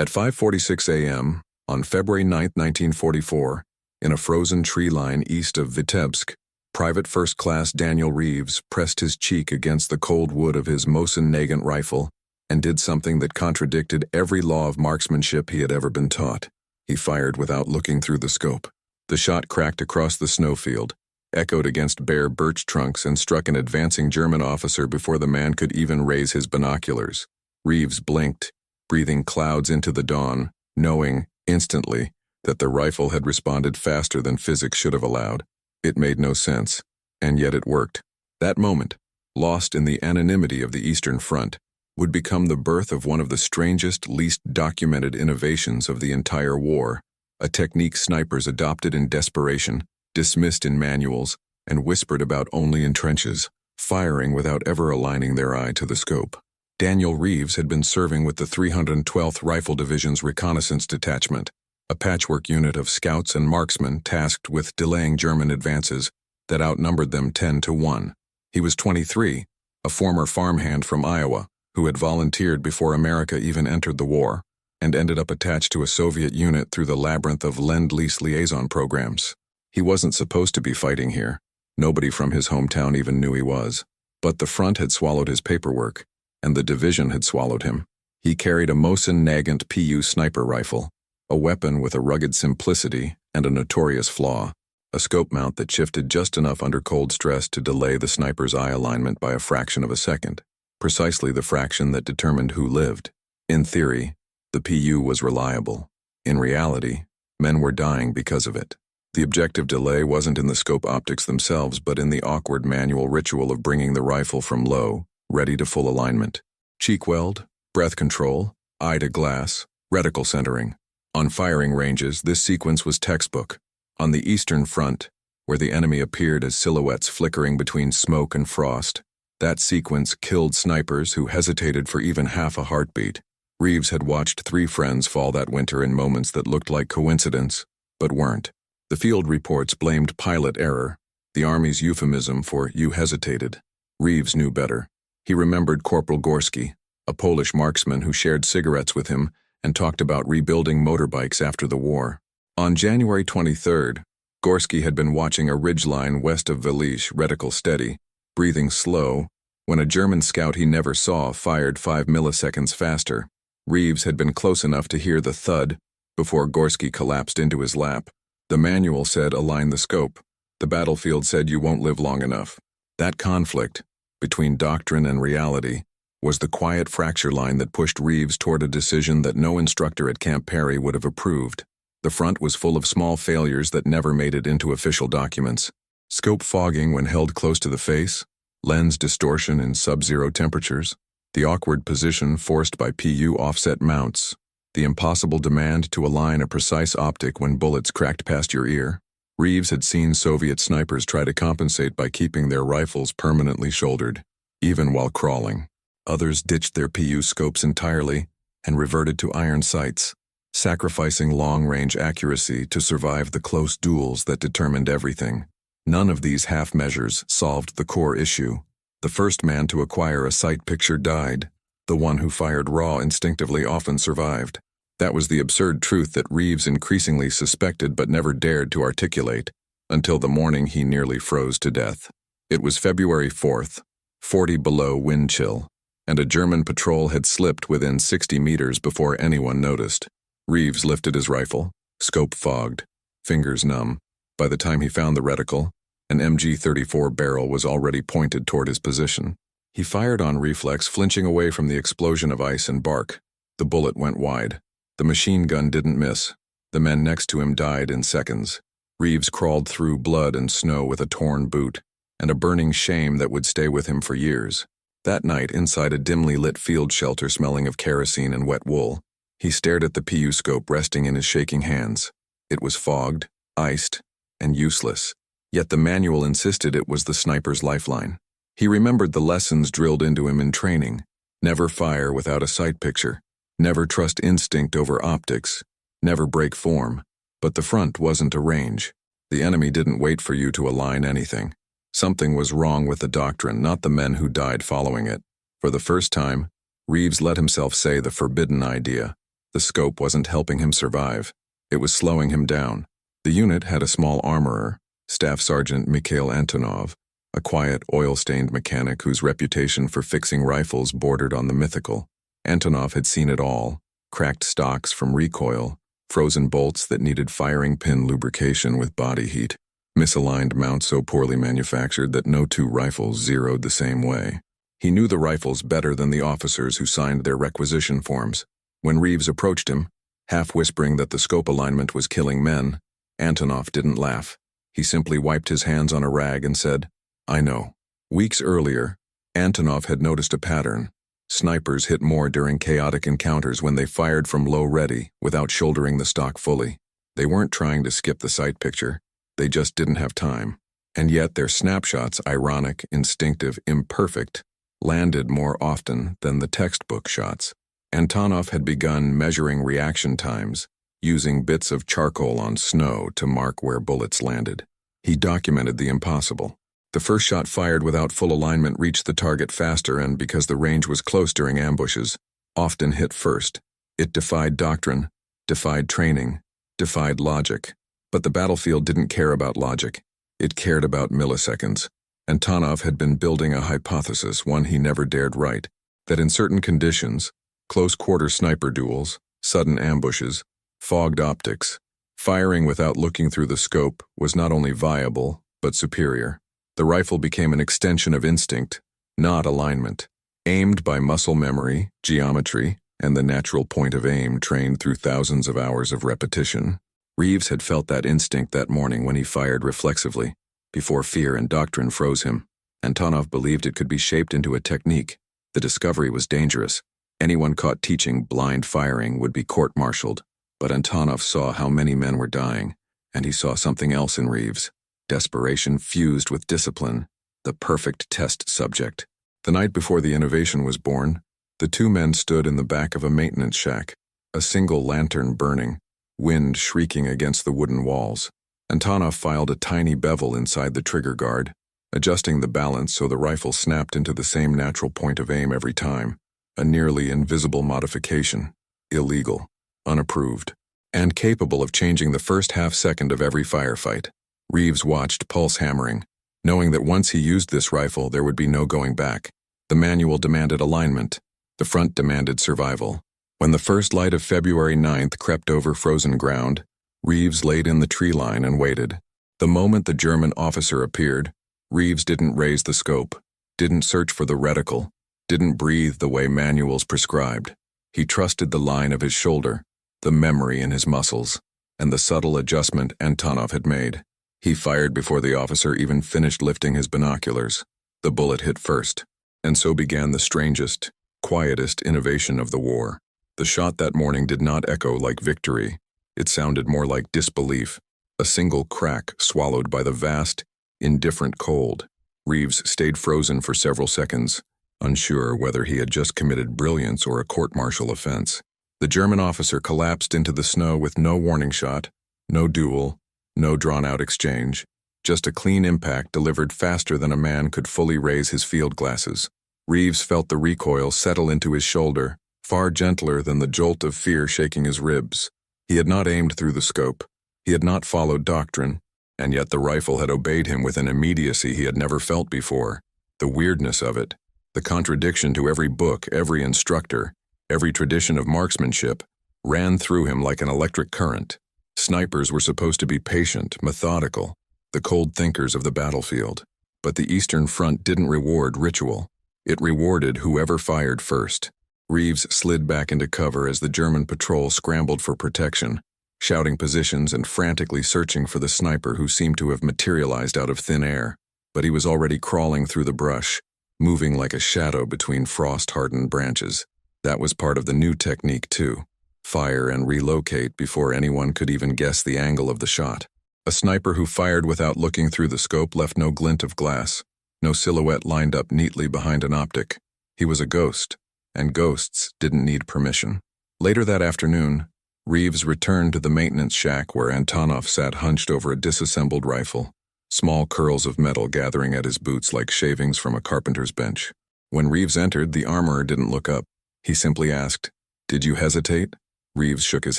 At 5:46 a.m., on February 9, 1944, in a frozen tree line east of Vitebsk, Private First Class Daniel Reeves pressed his cheek against the cold wood of his Mosin-Nagant rifle and did something that contradicted every law of marksmanship he had ever been taught. He fired without looking through the scope. The shot cracked across the snowfield, echoed against bare birch trunks, and struck an advancing German officer before the man could even raise his binoculars. Reeves blinked, breathing clouds into the dawn, knowing, instantly, that the rifle had responded faster than physics should have allowed. It made no sense, and yet it worked. That moment, lost in the anonymity of the Eastern Front, would become the birth of one of the strangest, least documented innovations of the entire war, a technique snipers adopted in desperation, dismissed in manuals, and whispered about only in trenches, firing without ever aligning their eye to the scope. Daniel Reeves had been serving with the 312th Rifle Division's Reconnaissance Detachment, a patchwork unit of scouts and marksmen tasked with delaying German advances that outnumbered them 10-1. He was 23, a former farmhand from Iowa, who had volunteered before America even entered the war, and ended up attached to a Soviet unit through the labyrinth of Lend-Lease liaison programs. He wasn't supposed to be fighting here. Nobody from his hometown even knew he was. But the front had swallowed his paperwork, and the division had swallowed him. He carried a Mosin-Nagant PU sniper rifle, a weapon with a rugged simplicity and a notorious flaw, a scope mount that shifted just enough under cold stress to delay the sniper's eye alignment by a fraction of a second, precisely the fraction that determined who lived. In theory, the PU was reliable. In reality, men were dying because of it. The objective delay wasn't in the scope optics themselves, but in the awkward manual ritual of bringing the rifle from low, ready to full alignment. Cheek weld, breath control, eye to glass, reticle centering. On firing ranges, this sequence was textbook. On the Eastern Front, where the enemy appeared as silhouettes flickering between smoke and frost, that sequence killed snipers who hesitated for even half a heartbeat. Reeves had watched 3 friends fall that winter in moments that looked like coincidence, but weren't. The field reports blamed pilot error, the Army's euphemism for "you hesitated." Reeves knew better. He remembered Corporal Gorski, a Polish marksman who shared cigarettes with him and talked about rebuilding motorbikes after the war. On January 23rd, Gorski had been watching a ridgeline west of Valish, reticle steady, breathing slow, when a German scout he never saw fired 5 milliseconds faster. Reeves had been close enough to hear the thud before Gorski collapsed into his lap. The manual said align the scope. The battlefield said you won't live long enough. That conflict, between doctrine and reality, was the quiet fracture line that pushed Reeves toward a decision that no instructor at Camp Perry would have approved. The front was full of small failures that never made it into official documents. Scope fogging when held close to the face, lens distortion in sub-zero temperatures, the awkward position forced by PU offset mounts, the impossible demand to align a precise optic when bullets cracked past your ear. Reeves had seen Soviet snipers try to compensate by keeping their rifles permanently shouldered, even while crawling. Others ditched their PU scopes entirely and reverted to iron sights, sacrificing long-range accuracy to survive the close duels that determined everything. None of these half measures solved the core issue. The first man to acquire a sight picture died. The one who fired raw instinctively often survived. That was the absurd truth that Reeves increasingly suspected but never dared to articulate, until the morning he nearly froze to death. It was February 4th, 40 below wind chill, and a German patrol had slipped within 60 meters before anyone noticed. Reeves lifted his rifle, scope fogged, fingers numb. By the time he found the reticle, an MG-34 barrel was already pointed toward his position. He fired on reflex, flinching away from the explosion of ice and bark. The bullet went wide. The machine gun didn't miss. The men next to him died in seconds. Reeves crawled through blood and snow with a torn boot, and a burning shame that would stay with him for years. That night, inside a dimly lit field shelter smelling of kerosene and wet wool, he stared at the PU scope resting in his shaking hands. It was fogged, iced, and useless, yet the manual insisted it was the sniper's lifeline. He remembered the lessons drilled into him in training. Never fire without a sight picture. Never trust instinct over optics. Never break form. But the front wasn't a range. The enemy didn't wait for you to align anything. Something was wrong with the doctrine, not the men who died following it. For the first time, Reeves let himself say the forbidden idea. The scope wasn't helping him survive. It was slowing him down. The unit had a small armorer, Staff Sergeant Mikhail Antonov, a quiet, oil-stained mechanic whose reputation for fixing rifles bordered on the mythical. Antonov had seen it all: cracked stocks from recoil, frozen bolts that needed firing pin lubrication with body heat, misaligned mounts so poorly manufactured that no two rifles zeroed the same way. He knew the rifles better than the officers who signed their requisition forms. When Reeves approached him, half whispering that the scope alignment was killing men, Antonov didn't laugh. He simply wiped his hands on a rag and said, "I know." Weeks earlier, Antonov had noticed a pattern. Snipers hit more during chaotic encounters when they fired from low ready without shouldering the stock fully. They weren't trying to skip the sight picture. They just didn't have time. And yet their snapshots, ironic, instinctive, imperfect, landed more often than the textbook shots. Antonov had begun measuring reaction times, using bits of charcoal on snow to mark where bullets landed. He documented the impossible. The first shot fired without full alignment reached the target faster, and because the range was close during ambushes, often hit first. It defied doctrine, defied training, defied logic. But the battlefield didn't care about logic. It cared about milliseconds. Antonov had been building a hypothesis, one he never dared write, that in certain conditions, close-quarter sniper duels, sudden ambushes, fogged optics, firing without looking through the scope was not only viable, but superior. The rifle became an extension of instinct, not alignment. Aimed by muscle memory, geometry, and the natural point of aim trained through thousands of hours of repetition, Reeves had felt that instinct that morning when he fired reflexively, before fear and doctrine froze him. Antonov believed it could be shaped into a technique. The discovery was dangerous. Anyone caught teaching blind firing would be court-martialed. But Antonov saw how many men were dying, and he saw something else in Reeves: desperation fused with discipline, the perfect test subject. The night before the innovation was born, the two men stood in the back of a maintenance shack, a single lantern burning, wind shrieking against the wooden walls. Antonov filed a tiny bevel inside the trigger guard, adjusting the balance so the rifle snapped into the same natural point of aim every time, a nearly invisible modification, illegal, unapproved, and capable of changing the first half-second of every firefight. Reeves watched, pulse hammering, knowing that once he used this rifle there would be no going back. The manual demanded alignment. The front demanded survival. When the first light of February 9th crept over frozen ground, Reeves laid in the tree line and waited. The moment the German officer appeared, Reeves didn't raise the scope, didn't search for the reticle, didn't breathe the way manuals prescribed. He trusted the line of his shoulder, the memory in his muscles, and the subtle adjustment Antonov had made. He fired before the officer even finished lifting his binoculars. The bullet hit first, and so began the strangest, quietest innovation of the war. The shot that morning did not echo like victory. It sounded more like disbelief, a single crack swallowed by the vast, indifferent cold. Reeves stayed frozen for several seconds, unsure whether he had just committed brilliance or a court-martial offense. The German officer collapsed into the snow with no warning shot, no duel, no drawn-out exchange, just a clean impact delivered faster than a man could fully raise his field glasses. Reeves felt the recoil settle into his shoulder, far gentler than the jolt of fear shaking his ribs. He had not aimed through the scope. He had not followed doctrine, and yet the rifle had obeyed him with an immediacy he had never felt before. The weirdness of it, the contradiction to every book, every instructor, every tradition of marksmanship, ran through him like an electric current. Snipers were supposed to be patient, methodical, the cold thinkers of the battlefield. But the Eastern Front didn't reward ritual. It rewarded whoever fired first. Reeves slid back into cover as the German patrol scrambled for protection, shouting positions and frantically searching for the sniper who seemed to have materialized out of thin air. But he was already crawling through the brush, moving like a shadow between frost-hardened branches. That was part of the new technique, too. Fire and relocate before anyone could even guess the angle of the shot. A sniper who fired without looking through the scope left no glint of glass, no silhouette lined up neatly behind an optic. He was a ghost, and ghosts didn't need permission. Later that afternoon, Reeves returned to the maintenance shack where Antonov sat hunched over a disassembled rifle, small curls of metal gathering at his boots like shavings from a carpenter's bench. When Reeves entered, the armorer didn't look up. He simply asked, "Did you hesitate?" Reeves shook his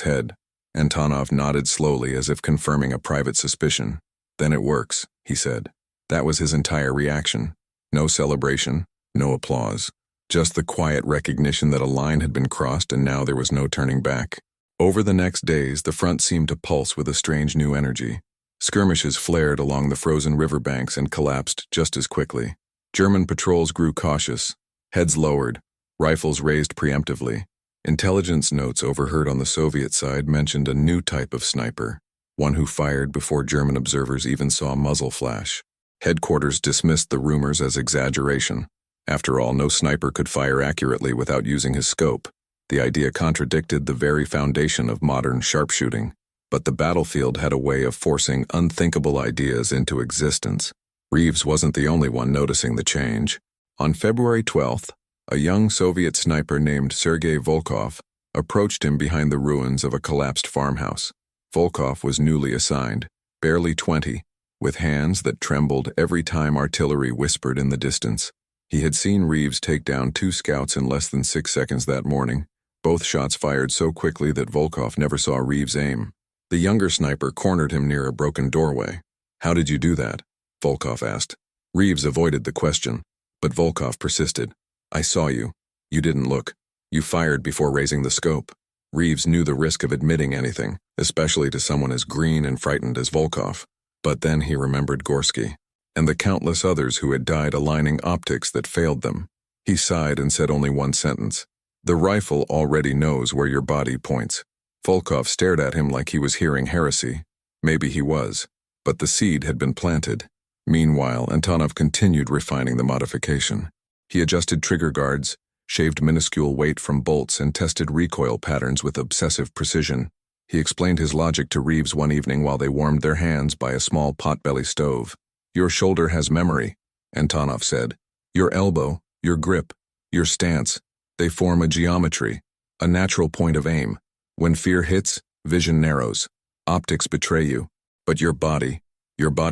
head. Antonov nodded slowly as if confirming a private suspicion. Then it works, he said. That was his entire reaction. No celebration, no applause. Just the quiet recognition that a line had been crossed and now there was no turning back. Over the next days, the front seemed to pulse with a strange new energy. Skirmishes flared along the frozen riverbanks and collapsed just as quickly. German patrols grew cautious, heads lowered, rifles raised preemptively. Intelligence notes overheard on the Soviet side mentioned a new type of sniper, one who fired before German observers even saw a muzzle flash. Headquarters dismissed the rumors as exaggeration. After all, no sniper could fire accurately without using his scope. The idea contradicted the very foundation of modern sharpshooting. But the battlefield had a way of forcing unthinkable ideas into existence. Reeves wasn't the only one noticing the change. On February 12th, a young Soviet sniper named Sergei Volkov approached him behind the ruins of a collapsed farmhouse. Volkov was newly assigned, barely 20, with hands that trembled every time artillery whispered in the distance. He had seen Reeves take down 2 scouts in less than 6 seconds that morning, both shots fired so quickly that Volkov never saw Reeves aim. The younger sniper cornered him near a broken doorway. "How did you do that?" Volkov asked. Reeves avoided the question, but Volkov persisted. "I saw you. You didn't look. You fired before raising the scope." Reeves knew the risk of admitting anything, especially to someone as green and frightened as Volkov. But then he remembered Gorsky, and the countless others who had died aligning optics that failed them. He sighed and said only one sentence. "The rifle already knows where your body points." Volkov stared at him like he was hearing heresy. Maybe he was, but the seed had been planted. Meanwhile, Antonov continued refining the modification. He adjusted trigger guards, shaved minuscule weight from bolts, and tested recoil patterns with obsessive precision. He explained his logic to Reeves one evening while they warmed their hands by a small potbelly stove. "Your shoulder has memory," Antonov said. "Your elbow, your grip, your stance, they form a geometry, a natural point of aim. When fear hits, vision narrows. Optics betray you. But your body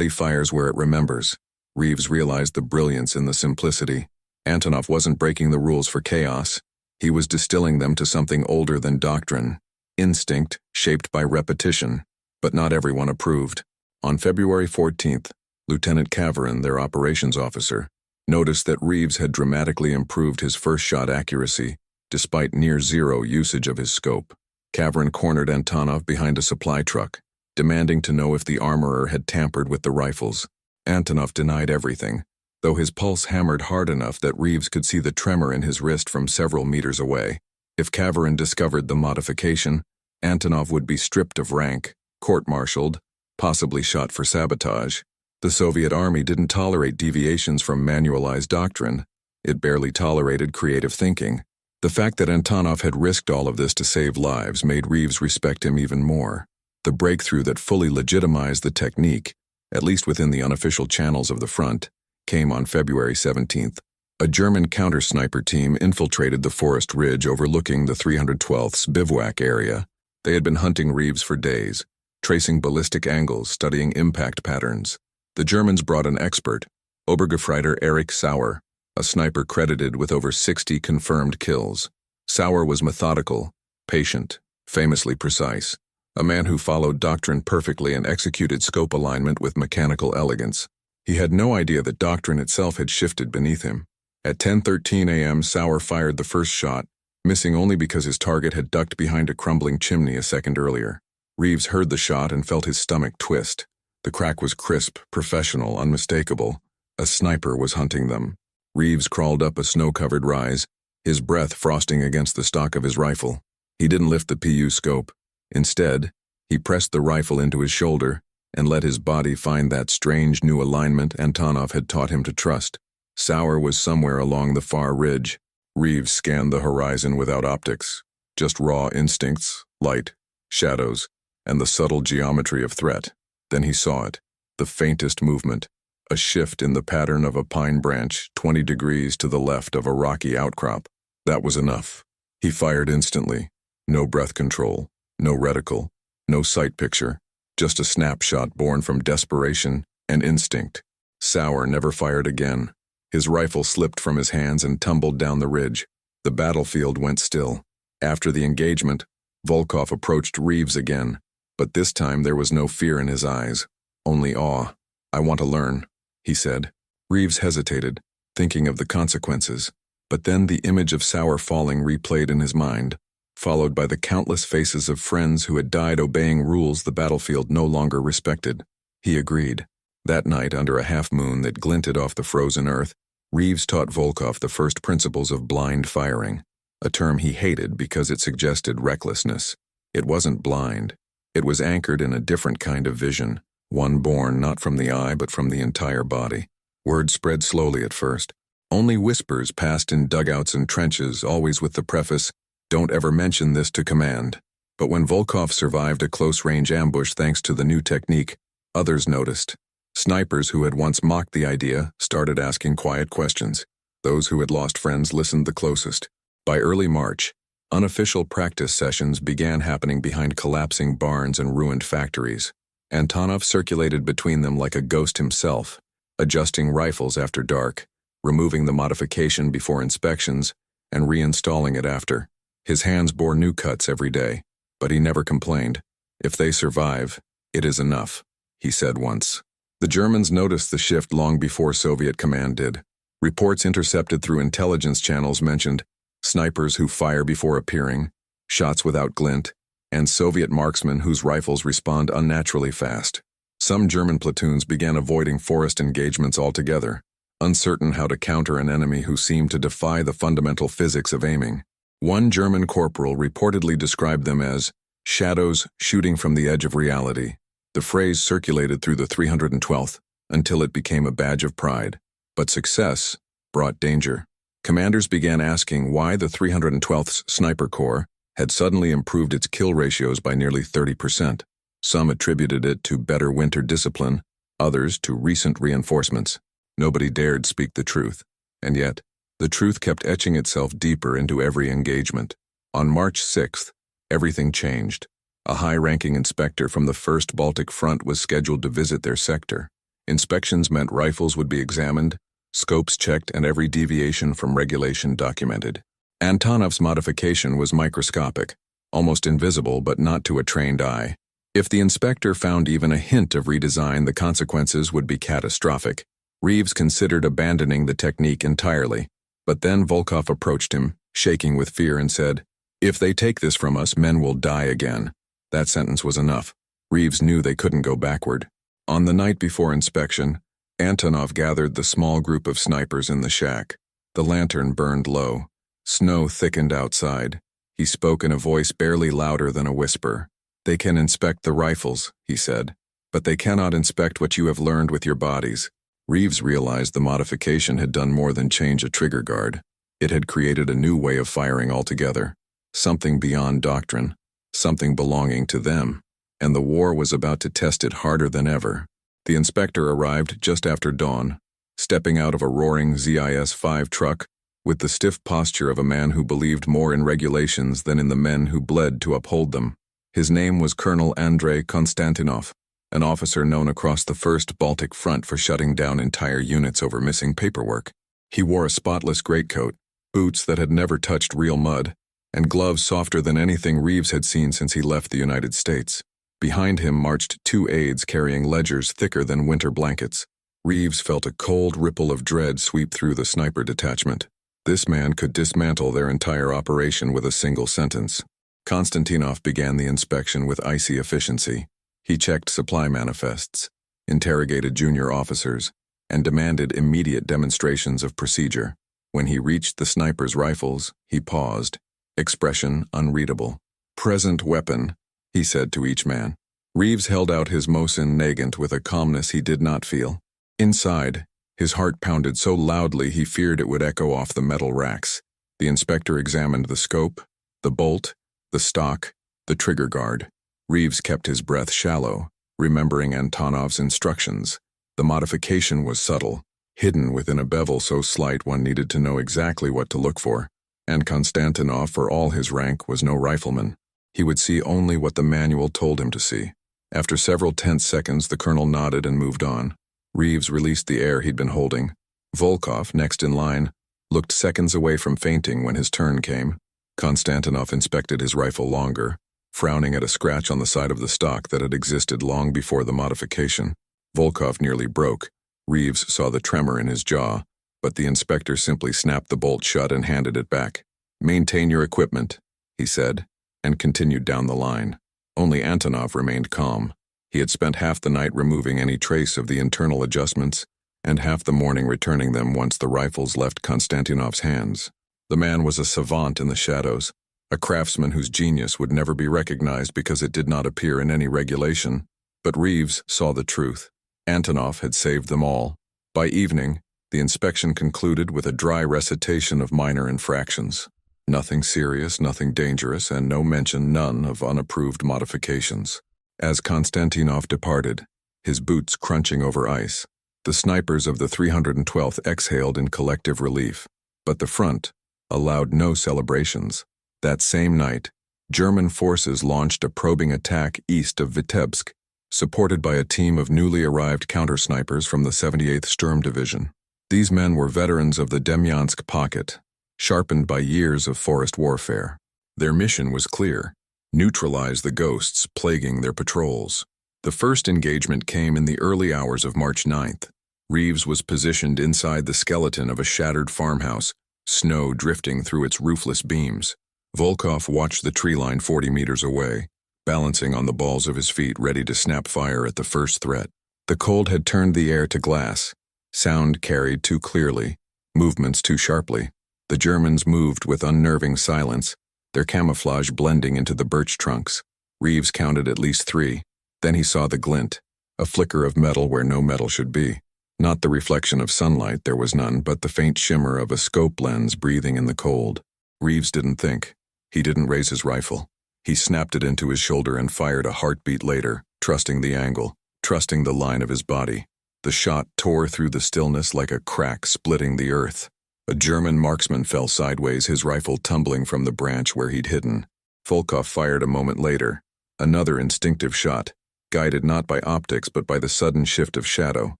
fires where it remembers." Reeves realized the brilliance in the simplicity. Antonov wasn't breaking the rules for chaos. He was distilling them to something older than doctrine. Instinct, shaped by repetition. But not everyone approved. On February 14th, Lieutenant Kavarin, their operations officer, noticed that Reeves had dramatically improved his first shot accuracy, despite near-zero usage of his scope. Kavarin cornered Antonov behind a supply truck, demanding to know if the armorer had tampered with the rifles. Antonov denied everything, though his pulse hammered hard enough that Reeves could see the tremor in his wrist from several meters away. If Kavarin discovered the modification, Antonov would be stripped of rank, court-martialed, possibly shot for sabotage. The Soviet army didn't tolerate deviations from manualized doctrine. It barely tolerated creative thinking. The fact that Antonov had risked all of this to save lives made Reeves respect him even more. The breakthrough that fully legitimized the technique, at least within the unofficial channels of the front, came on February 17th. A German counter-sniper team infiltrated the forest ridge overlooking the 312th's bivouac area. They had been hunting Reeves for days, tracing ballistic angles, studying impact patterns. The Germans brought an expert, Obergefreiter Erich Sauer, a sniper credited with over 60 confirmed kills. Sauer was methodical, patient, famously precise, a man who followed doctrine perfectly and executed scope alignment with mechanical elegance. He had no idea that doctrine itself had shifted beneath him. At 10:13 a.m., Sauer fired the first shot, missing only because his target had ducked behind a crumbling chimney a second earlier. Reeves heard the shot and felt his stomach twist. The crack was crisp, professional, unmistakable. A sniper was hunting them. Reeves crawled up a snow-covered rise, his breath frosting against the stock of his rifle. He didn't lift the PU scope. Instead, he pressed the rifle into his shoulder and let his body find that strange new alignment Antonov had taught him to trust. Sauer was somewhere along the far ridge. Reeves scanned the horizon without optics, just raw instincts, light, shadows, and the subtle geometry of threat. Then he saw it, the faintest movement, a shift in the pattern of a pine branch 20 degrees to the left of a rocky outcrop. That was enough. He fired instantly. No breath control, no reticle, no sight picture, just a snapshot born from desperation and instinct. Sauer never fired again. His rifle slipped from his hands and tumbled down the ridge. The battlefield went still. After the engagement, Volkov approached Reeves again, but this time there was no fear in his eyes, only awe. "I want to learn," he said. Reeves hesitated, thinking of the consequences, but then the image of Sauer falling replayed in his mind, followed by the countless faces of friends who had died obeying rules the battlefield no longer respected. He agreed. That night, under a half-moon that glinted off the frozen earth, Reeves taught Volkov the first principles of blind firing, a term he hated because it suggested recklessness. It wasn't blind. It was anchored in a different kind of vision, one born not from the eye but from the entire body. Word spread slowly at first. Only whispers passed in dugouts and trenches, always with the preface, "Don't ever mention this to command." But when Volkov survived a close-range ambush thanks to the new technique, others noticed. Snipers who had once mocked the idea started asking quiet questions. Those who had lost friends listened the closest. By early March, unofficial practice sessions began happening behind collapsing barns and ruined factories. Antonov circulated between them like a ghost himself, adjusting rifles after dark, removing the modification before inspections, and reinstalling it after. His hands bore new cuts every day, but he never complained. "If they survive, it is enough," he said once. The Germans noticed the shift long before Soviet command did. Reports intercepted through intelligence channels mentioned snipers who fire before appearing, shots without glint, and Soviet marksmen whose rifles respond unnaturally fast. Some German platoons began avoiding forest engagements altogether, uncertain how to counter an enemy who seemed to defy the fundamental physics of aiming. One German corporal reportedly described them as shadows shooting from the edge of reality. The phrase circulated through the 312th until it became a badge of pride. But success brought danger. Commanders began asking why the 312th's Sniper Corps had suddenly improved its kill ratios by nearly 30%. Some attributed it to better winter discipline, others to recent reinforcements. Nobody dared speak the truth, and yet, the truth kept etching itself deeper into every engagement. On March 6th, everything changed. A high-ranking inspector from the 1st Baltic Front was scheduled to visit their sector. Inspections meant rifles would be examined, scopes checked, and every deviation from regulation documented. Antonov's modification was microscopic, almost invisible but not to a trained eye. If the inspector found even a hint of redesign, the consequences would be catastrophic. Reeves considered abandoning the technique entirely, but then Volkov approached him, shaking with fear, and said, "If they take this from us, men will die again." That sentence was enough. Reeves knew they couldn't go backward. On the night before inspection, Antonov gathered the small group of snipers in the shack. The lantern burned low. Snow thickened outside. He spoke in a voice barely louder than a whisper. "They can inspect the rifles," he said, "but they cannot inspect what you have learned with your bodies." Reeves realized the modification had done more than change a trigger guard. It had created a new way of firing altogether, something beyond doctrine, something belonging to them, and the war was about to test it harder than ever. The inspector arrived just after dawn, stepping out of a roaring ZIS-5 truck with the stiff posture of a man who believed more in regulations than in the men who bled to uphold them. His name was Colonel Andrei Konstantinov, an officer known across the 1st Baltic Front for shutting down entire units over missing paperwork. He wore a spotless greatcoat, boots that had never touched real mud, and gloves softer than anything Reeves had seen since he left the United States. Behind him marched 2 aides carrying ledgers thicker than winter blankets. Reeves felt a cold ripple of dread sweep through the sniper detachment. This man could dismantle their entire operation with a single sentence. Konstantinov began the inspection with icy efficiency. He checked supply manifests, interrogated junior officers, and demanded immediate demonstrations of procedure. When he reached the sniper's rifles, he paused, expression unreadable. "Present weapon," he said to each man. Reeves held out his Mosin Nagant with a calmness he did not feel. Inside, his heart pounded so loudly he feared it would echo off the metal racks. The inspector examined the scope, the bolt, the stock, the trigger guard. Reeves kept his breath shallow, remembering Antonov's instructions. The modification was subtle, hidden within a bevel so slight one needed to know exactly what to look for. And Konstantinov, for all his rank, was no rifleman. He would see only what the manual told him to see. After several tense seconds, the colonel nodded and moved on. Reeves released the air he'd been holding. Volkov, next in line, looked seconds away from fainting when his turn came. Konstantinov inspected his rifle longer, frowning at a scratch on the side of the stock that had existed long before the modification. Volkov nearly broke. Reeves saw the tremor in his jaw, but the inspector simply snapped the bolt shut and handed it back. "Maintain your equipment," he said, and continued down the line. Only Antonov remained calm. He had spent half the night removing any trace of the internal adjustments, and half the morning returning them once the rifles left Konstantinov's hands. The man was a savant in the shadows, a craftsman whose genius would never be recognized because it did not appear in any regulation. But Reeves saw the truth. Antonov had saved them all. By evening, the inspection concluded with a dry recitation of minor infractions. Nothing serious, nothing dangerous, and none of unapproved modifications. As Konstantinov departed, his boots crunching over ice, the snipers of the 312th exhaled in collective relief. But the front allowed no celebrations. That same night, German forces launched a probing attack east of Vitebsk, supported by a team of newly arrived counter-snipers from the 78th Sturm Division. These men were veterans of the Demyansk pocket, sharpened by years of forest warfare. Their mission was clear: neutralize the ghosts plaguing their patrols. The first engagement came in the early hours of March 9th. Reeves was positioned inside the skeleton of a shattered farmhouse, snow drifting through its roofless beams. Volkov watched the tree line 40 meters away, balancing on the balls of his feet, ready to snap fire at the first threat. The cold had turned the air to glass. Sound carried too clearly, movements too sharply. The Germans moved with unnerving silence, their camouflage blending into the birch trunks. Reeves counted at least 3. Then he saw the glint, a flicker of metal where no metal should be. Not the reflection of sunlight, there was none, but the faint shimmer of a scope lens breathing in the cold. Reeves didn't think. He didn't raise his rifle. He snapped it into his shoulder and fired a heartbeat later, trusting the angle, trusting the line of his body. The shot tore through the stillness like a crack splitting the earth. A German marksman fell sideways, his rifle tumbling from the branch where he'd hidden. Volkov fired a moment later. Another instinctive shot, guided not by optics but by the sudden shift of shadow.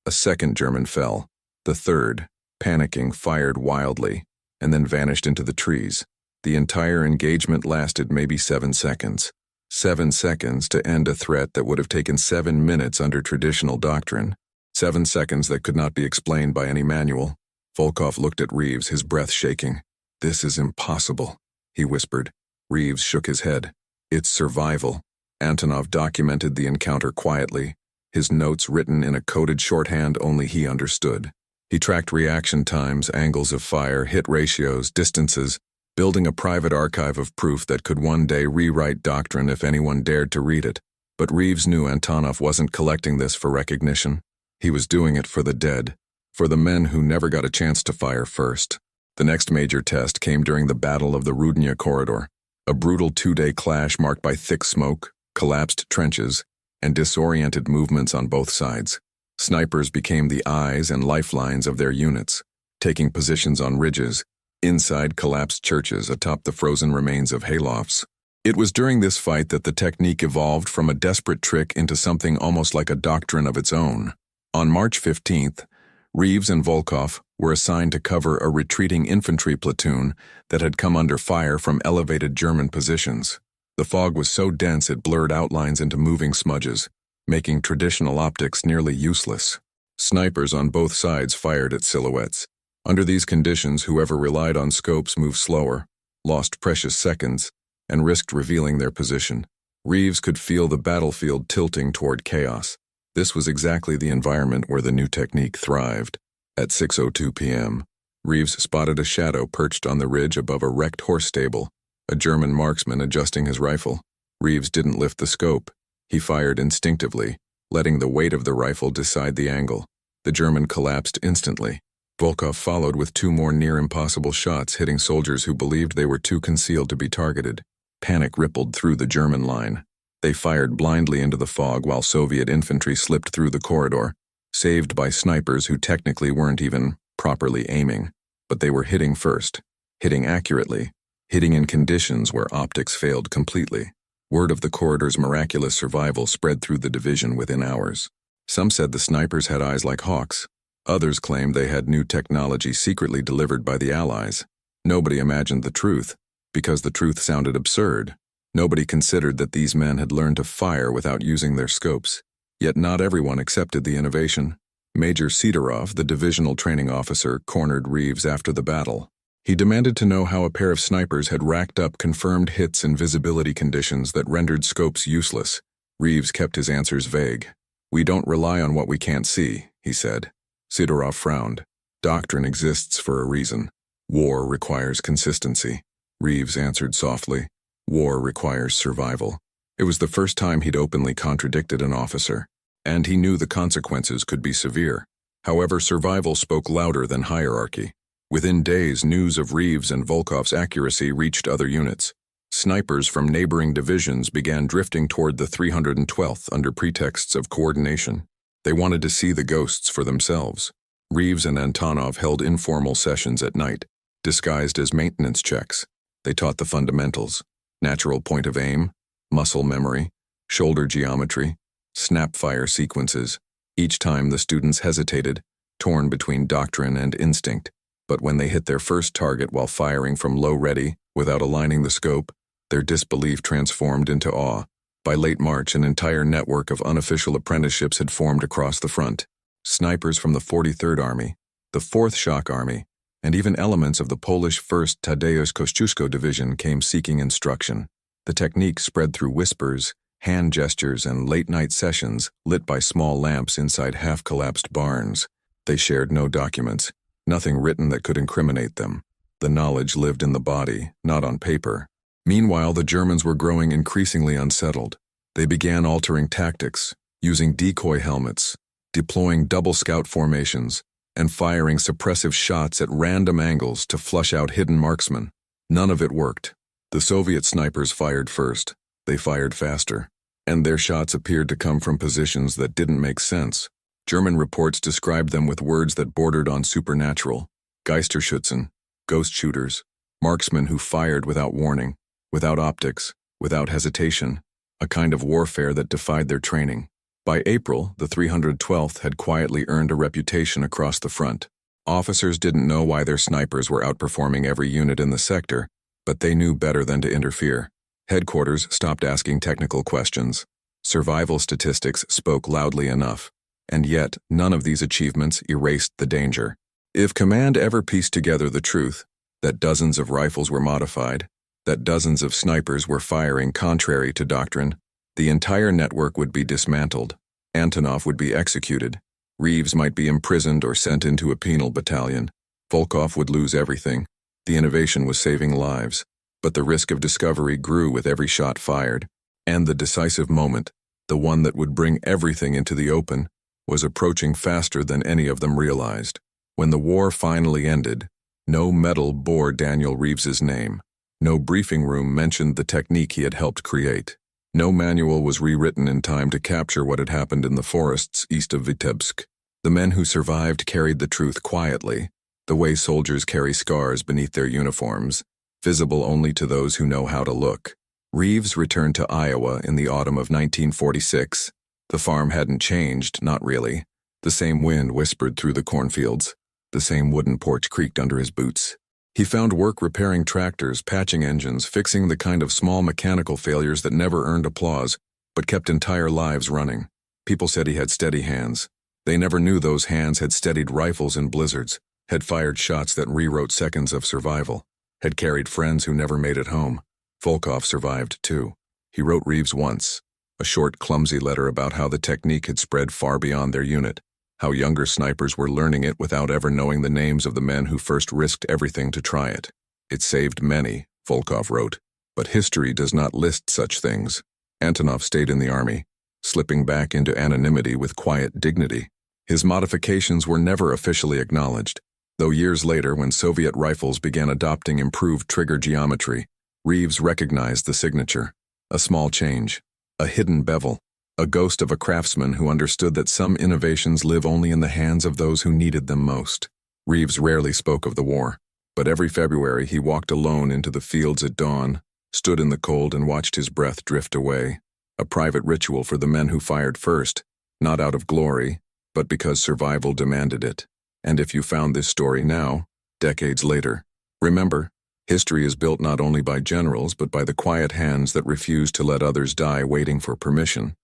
A second German fell. The third, panicking, fired wildly, and then vanished into the trees. The entire engagement lasted maybe 7 seconds. 7 seconds to end a threat that would have taken 7 minutes under traditional doctrine. 7 seconds that could not be explained by any manual. Volkov looked at Reeves, his breath shaking. "This is impossible," he whispered. Reeves shook his head. "It's survival." Antonov documented the encounter quietly, his notes written in a coded shorthand only he understood. He tracked reaction times, angles of fire, hit ratios, distances, building a private archive of proof that could one day rewrite doctrine if anyone dared to read it. But Reeves knew Antonov wasn't collecting this for recognition. He was doing it for the dead, for the men who never got a chance to fire first. The next major test came during the Battle of the Rudnya Corridor, a brutal 2-day clash marked by thick smoke, collapsed trenches, and disoriented movements on both sides. Snipers became the eyes and lifelines of their units, taking positions on ridges, inside collapsed churches atop the frozen remains of haylofts. It was during this fight that the technique evolved from a desperate trick into something almost like a doctrine of its own. On March 15th, Reeves and Volkov were assigned to cover a retreating infantry platoon that had come under fire from elevated German positions. The fog was so dense it blurred outlines into moving smudges, making traditional optics nearly useless. Snipers on both sides fired at silhouettes. Under these conditions, whoever relied on scopes moved slower, lost precious seconds, and risked revealing their position. Reeves could feel the battlefield tilting toward chaos. This was exactly the environment where the new technique thrived. At 6:02 p.m., Reeves spotted a shadow perched on the ridge above a wrecked horse stable, a German marksman adjusting his rifle. Reeves didn't lift the scope. He fired instinctively, letting the weight of the rifle decide the angle. The German collapsed instantly. Volkov followed with 2 more near-impossible shots, hitting soldiers who believed they were too concealed to be targeted. Panic rippled through the German line. They fired blindly into the fog while Soviet infantry slipped through the corridor, saved by snipers who technically weren't even properly aiming. But they were hitting first, hitting accurately, hitting in conditions where optics failed completely. Word of the corridor's miraculous survival spread through the division within hours. Some said the snipers had eyes like hawks. Others claimed they had new technology secretly delivered by the Allies. Nobody imagined the truth, because the truth sounded absurd. Nobody considered that these men had learned to fire without using their scopes. Yet not everyone accepted the innovation. Major Sidorov, the divisional training officer, cornered Reeves after the battle. He demanded to know how a pair of snipers had racked up confirmed hits in visibility conditions that rendered scopes useless. Reeves kept his answers vague. "We don't rely on what we can't see," he said. Sidorov frowned. "Doctrine exists for a reason. War requires consistency." Reeves answered softly. "War requires survival." It was the first time he'd openly contradicted an officer, and he knew the consequences could be severe. However, survival spoke louder than hierarchy. Within days, news of Reeves and Volkov's accuracy reached other units. Snipers from neighboring divisions began drifting toward the 312th under pretexts of coordination. They wanted to see the ghosts for themselves. Reeves and Antonov held informal sessions at night, disguised as maintenance checks. They taught the fundamentals: natural point of aim, muscle memory, shoulder geometry, snap-fire sequences. Each time the students hesitated, torn between doctrine and instinct. But when they hit their first target while firing from low ready, without aligning the scope, their disbelief transformed into awe. By late March, an entire network of unofficial apprenticeships had formed across the front. Snipers from the 43rd Army, the 4th Shock Army, and even elements of the Polish 1st Tadeusz Kościuszko Division came seeking instruction. The technique spread through whispers, hand gestures, and late-night sessions lit by small lamps inside half-collapsed barns. They shared no documents, nothing written that could incriminate them. The knowledge lived in the body, not on paper. Meanwhile, the Germans were growing increasingly unsettled. They began altering tactics, using decoy helmets, deploying double scout formations, and firing suppressive shots at random angles to flush out hidden marksmen. None of it worked. The Soviet snipers fired first. They fired faster, and their shots appeared to come from positions that didn't make sense. German reports described them with words that bordered on supernatural: Geisterschützen, ghost shooters, marksmen who fired without warning, without optics, without hesitation, a kind of warfare that defied their training. By April, the 312th had quietly earned a reputation across the front. Officers didn't know why their snipers were outperforming every unit in the sector, but they knew better than to interfere. Headquarters stopped asking technical questions. Survival statistics spoke loudly enough. And yet, none of these achievements erased the danger. If command ever pieced together the truth, that dozens of rifles were modified, that dozens of snipers were firing contrary to doctrine, the entire network would be dismantled. Antonov would be executed. Reeves might be imprisoned or sent into a penal battalion. Volkov would lose everything. The innovation was saving lives, but the risk of discovery grew with every shot fired. And the decisive moment, the one that would bring everything into the open, was approaching faster than any of them realized. When the war finally ended, no medal bore Daniel Reeves's name. No briefing room mentioned the technique he had helped create. No manual was rewritten in time to capture what had happened in the forests east of Vitebsk. The men who survived carried the truth quietly, the way soldiers carry scars beneath their uniforms, visible only to those who know how to look. Reeves returned to Iowa in the autumn of 1946. The farm hadn't changed, not really. The same wind whispered through the cornfields. The same wooden porch creaked under his boots. He found work repairing tractors, patching engines, fixing the kind of small mechanical failures that never earned applause, but kept entire lives running. People said he had steady hands. They never knew those hands had steadied rifles in blizzards, had fired shots that rewrote seconds of survival, had carried friends who never made it home. Volkov survived, too. He wrote Reeves once, a short, clumsy letter about how the technique had spread far beyond their unit, how younger snipers were learning it without ever knowing the names of the men who first risked everything to try it. It saved many, Volkov wrote, but history does not list such things. Antonov stayed in the army, slipping back into anonymity with quiet dignity. His modifications were never officially acknowledged, though years later, when Soviet rifles began adopting improved trigger geometry, Reeves recognized the signature. A small change, a hidden bevel, a ghost of a craftsman who understood that some innovations live only in the hands of those who needed them most. Reeves rarely spoke of the war, but every February he walked alone into the fields at dawn, stood in the cold and watched his breath drift away, a private ritual for the men who fired first, not out of glory, but because survival demanded it. And if you found this story now, decades later, remember, History is built not only by generals but by the quiet hands that refuse to let others die waiting for permission.